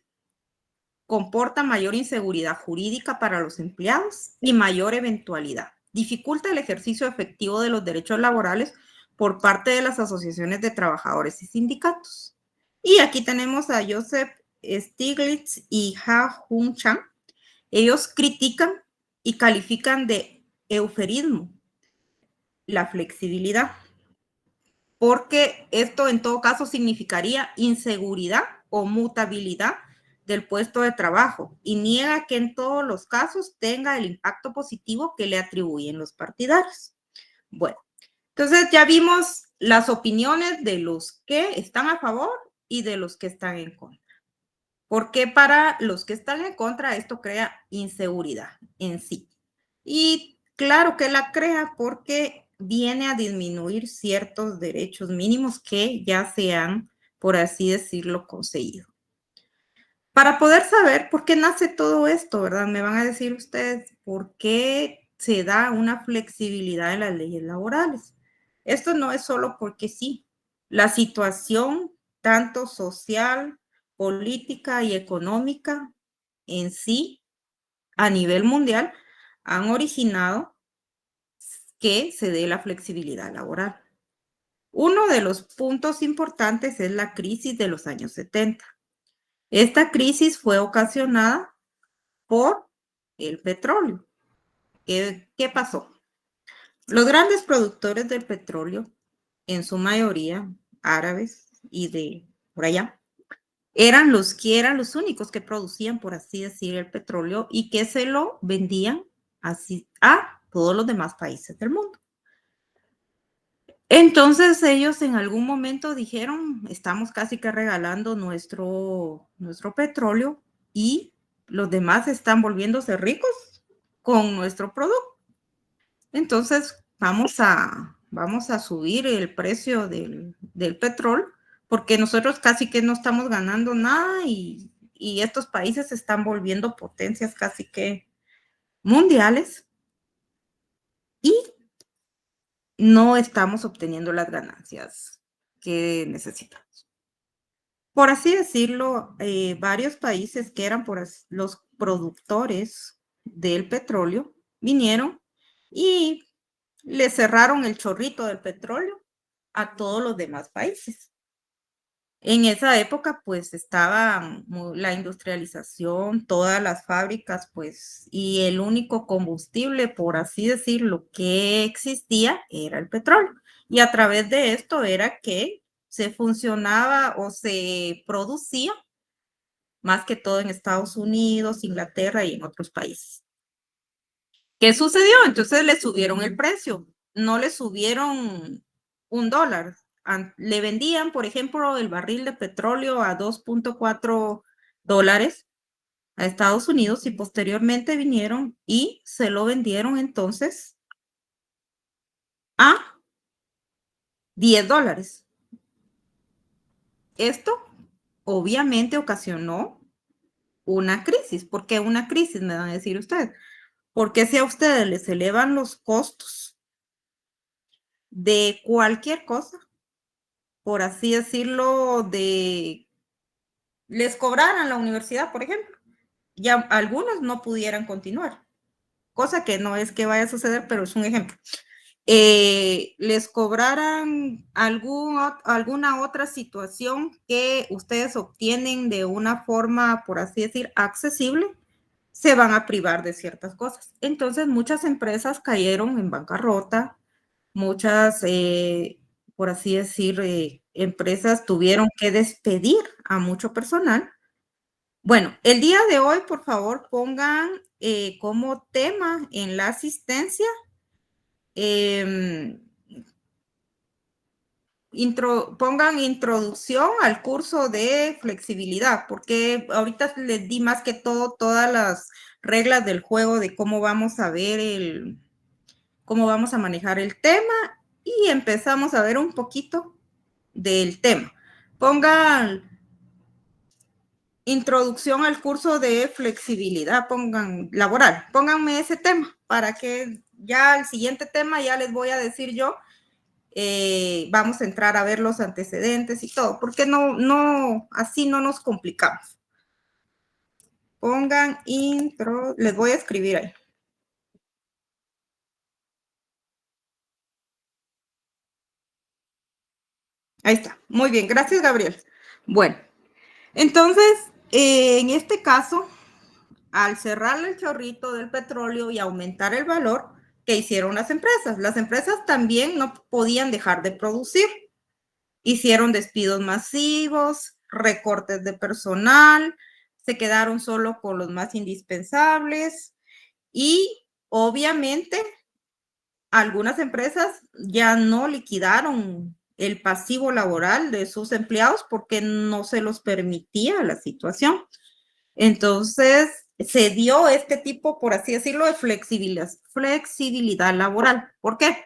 Comporta mayor inseguridad jurídica para los empleados y mayor eventualidad. Dificulta el ejercicio efectivo de los derechos laborales por parte de las asociaciones de trabajadores y sindicatos. Y aquí tenemos a Joseph Stiglitz y Ha-Hung Chang. Ellos critican y califican de eufemismo la flexibilidad, porque esto en todo caso significaría inseguridad o mutabilidad del puesto de trabajo y niega que en todos los casos tenga el impacto positivo que le atribuyen los partidarios. Bueno, entonces ya vimos las opiniones de los que están a favor y de los que están en contra. Porque para los que están en contra esto crea inseguridad en sí. Y claro que la crea porque viene a disminuir ciertos derechos mínimos que ya se han, por así decirlo, conseguido. Para poder saber por qué nace todo esto, ¿verdad? Me van a decir ustedes por qué se da una flexibilidad en las leyes laborales. Esto no es solo porque sí. La situación, tanto social, política y económica en sí, a nivel mundial, han originado que se dé la flexibilidad laboral. Uno de los puntos importantes es la crisis de los años 70. Esta crisis fue ocasionada por el petróleo. ¿Qué pasó? Los grandes productores del petróleo, en su mayoría árabes y de por allá, eran los únicos que producían, por así decir, el petróleo y que se lo vendían así a todos los demás países del mundo. Entonces ellos en algún momento dijeron, estamos casi que regalando nuestro petróleo y los demás están volviéndose ricos con nuestro producto. Entonces vamos a subir el precio del petróleo porque nosotros casi que no estamos ganando nada y estos países se están volviendo potencias casi que mundiales y no estamos obteniendo las ganancias que necesitamos. Por así decirlo, varios países que eran los productores del petróleo vinieron y le cerraron el chorrito del petróleo a todos los demás países. En esa época, pues, estaba la industrialización, todas las fábricas, pues, y el único combustible, por así decirlo, que existía era el petróleo. Y a través de esto era que se funcionaba o se producía, más que todo en Estados Unidos, Inglaterra y en otros países. ¿Qué sucedió? Entonces le subieron el precio, no le subieron $1. Le vendían, por ejemplo, el barril de petróleo a $2.4 a Estados Unidos y posteriormente vinieron y se lo vendieron entonces a $10. Esto obviamente ocasionó una crisis. ¿Por qué una crisis? Me van a decir ustedes. Porque si a ustedes les elevan los costos de cualquier cosa, por así decirlo, les cobraran la universidad, por ejemplo, ya algunos no pudieran continuar, cosa que no es que vaya a suceder, pero es un ejemplo. Les cobraran alguna otra situación que ustedes obtienen de una forma, por así decir, accesible, se van a privar de ciertas cosas. Entonces, muchas empresas cayeron en bancarrota, muchas, por así decir, empresas tuvieron que despedir a mucho personal. Bueno, el día de hoy, por favor, pongan como tema en la asistencia pongan introducción al curso de flexibilidad, porque ahorita les di más que todo todas las reglas del juego de cómo vamos a ver cómo vamos a manejar el tema y empezamos a ver un poquito del tema. Pongan introducción al curso de flexibilidad, pongan laboral, pónganme ese tema para que ya al siguiente tema ya les voy a decir yo, vamos a entrar a ver los antecedentes y todo, porque así no nos complicamos. Pongan les voy a escribir ahí. Ahí está, muy bien, gracias Gabriel. Bueno, entonces, en este caso, al cerrar el chorrito del petróleo y aumentar el valor, ¿qué hicieron las empresas? Las empresas también no podían dejar de producir. Hicieron despidos masivos, recortes de personal, se quedaron solo con los más indispensables y obviamente algunas empresas ya no liquidaron el pasivo laboral de sus empleados porque no se los permitía la situación. Entonces, se dio este tipo, por así decirlo, de flexibilidad laboral. ¿Por qué?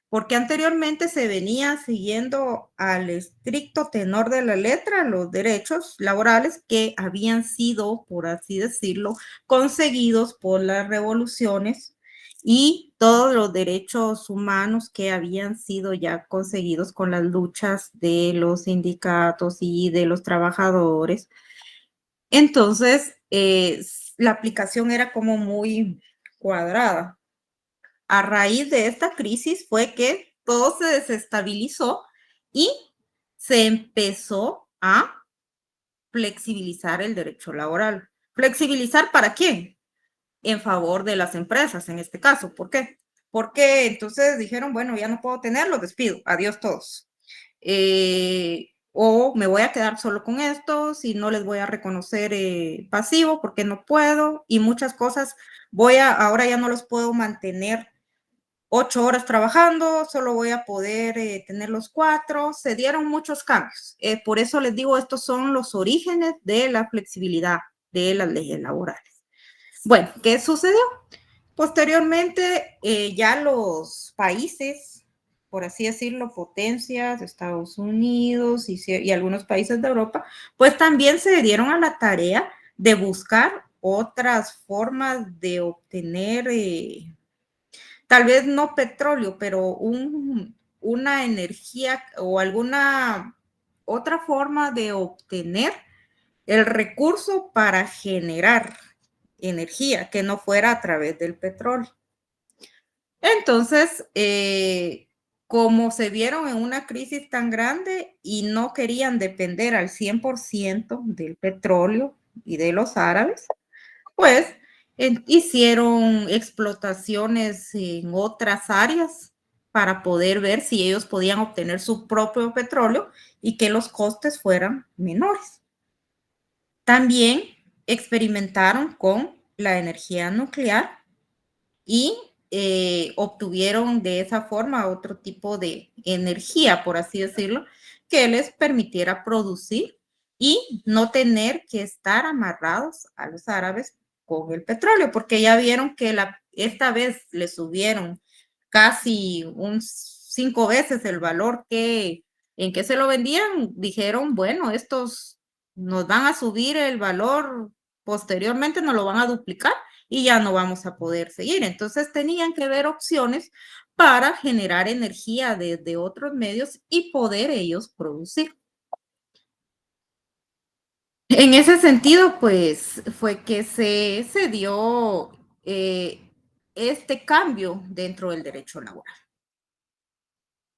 Porque anteriormente se venía siguiendo al estricto tenor de la letra los derechos laborales que habían sido, por así decirlo, conseguidos por las revoluciones y todos los derechos humanos que habían sido ya conseguidos con las luchas de los sindicatos y de los trabajadores. Entonces, la aplicación era como muy cuadrada. a raíz de esta crisis fue que todo se desestabilizó y se empezó a flexibilizar el derecho laboral. ¿Flexibilizar para quién? En favor de las empresas, en este caso. ¿Por qué? Porque entonces dijeron, bueno, ya no puedo tenerlo, despido, adiós todos. O me voy a quedar solo con estos y no les voy a reconocer pasivo porque no puedo y muchas cosas ahora ya no los puedo mantener 8 horas trabajando, solo voy a poder tener los 4. Se dieron muchos cambios. Por eso les digo, estos son los orígenes de la flexibilidad de las leyes laborales. Bueno, ¿qué sucedió? Posteriormente, ya los países, por así decirlo, potencias, Estados Unidos y algunos países de Europa, pues también se dieron a la tarea de buscar otras formas de obtener, tal vez no petróleo, pero una energía o alguna otra forma de obtener el recurso para generar energía que no fuera a través del petróleo. Entonces, como se vieron en una crisis tan grande y no querían depender al 100% del petróleo y de los árabes, pues hicieron explotaciones en otras áreas para poder ver si ellos podían obtener su propio petróleo y que los costes fueran menores. También experimentaron con la energía nuclear y obtuvieron de esa forma otro tipo de energía, por así decirlo, que les permitiera producir y no tener que estar amarrados a los árabes con el petróleo, porque ya vieron que esta vez le subieron casi 5 veces el valor en que se lo vendían. Dijeron, bueno, estos nos van a subir el valor, posteriormente nos lo van a duplicar y ya no vamos a poder seguir. Entonces tenían que ver opciones para generar energía desde otros medios y poder ellos producir. En ese sentido, pues fue que se dio este cambio dentro del derecho laboral.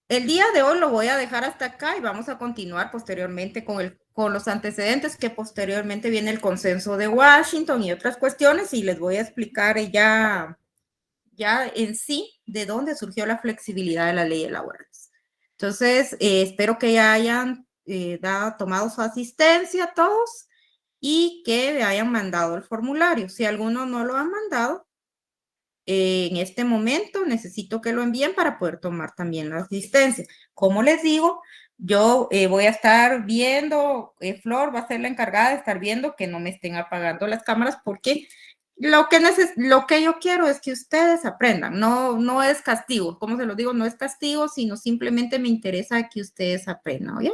El día de hoy lo voy a dejar hasta acá y vamos a continuar posteriormente con los antecedentes, que posteriormente viene el consenso de Washington y otras cuestiones, y les voy a explicar ya en sí de dónde surgió la flexibilidad de las leyes laborales. Entonces, espero que ya hayan tomado su asistencia todos y que hayan mandado el formulario. Si alguno no lo ha mandado, en este momento necesito que lo envíen para poder tomar también la asistencia. Como les digo, yo voy a estar viendo, Flor va a ser la encargada de estar viendo que no me estén apagando las cámaras, porque lo que yo quiero es que ustedes aprendan. No es castigo, como se lo digo, no es castigo, sino simplemente me interesa que ustedes aprendan, ¿oye?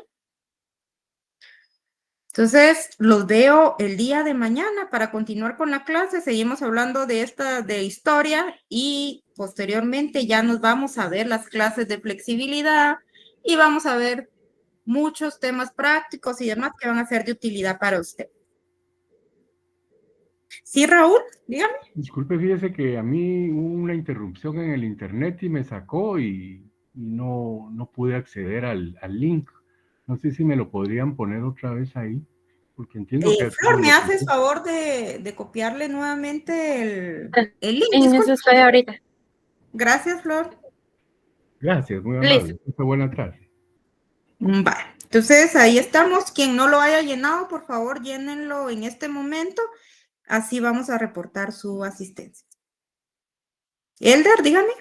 Entonces, los veo el día de mañana para continuar con la clase. Seguimos hablando de historia y posteriormente ya nos vamos a ver las clases de flexibilidad y vamos a ver muchos temas prácticos y demás que van a ser de utilidad para usted. Sí, Raúl, dígame. Disculpe, fíjese que a mí hubo una interrupción en el internet y me sacó y no pude acceder al link. No sé si me lo podrían poner otra vez ahí, porque entiendo que... Flor, ¿me haces favor de copiarle nuevamente el link? En eso estoy ahorita. Gracias, Flor. Gracias, muy amable. Buena tarde. Vale, entonces ahí estamos. Quien no lo haya llenado, por favor, llénenlo en este momento. Así vamos a reportar su asistencia. Elder, dígame.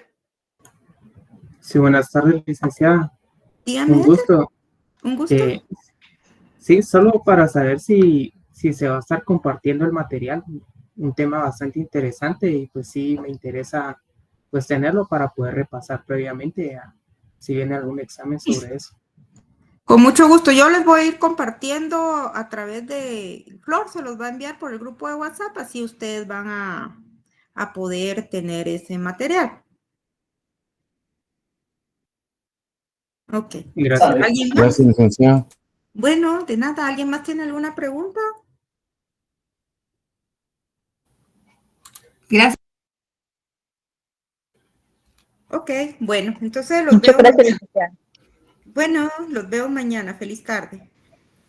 Sí, buenas tardes, licenciada. Dígame. Un gusto. Un gusto. Sí, solo para saber si se va a estar compartiendo el material, un tema bastante interesante y pues sí me interesa pues tenerlo para poder repasar previamente si viene algún examen sobre eso. Con mucho gusto. Yo les voy a ir compartiendo a través de Flor, se los va a enviar por el grupo de WhatsApp, así ustedes van a poder tener ese material. Ok. Gracias. ¿Alguien más? Gracias, licenciada. Bueno, de nada. ¿Alguien más tiene alguna pregunta? Gracias. Ok, bueno, entonces los Muchas veo gracias, mañana. licenciada. Bueno, los veo mañana. Feliz tarde.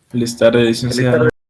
Feliz tarde, licenciada.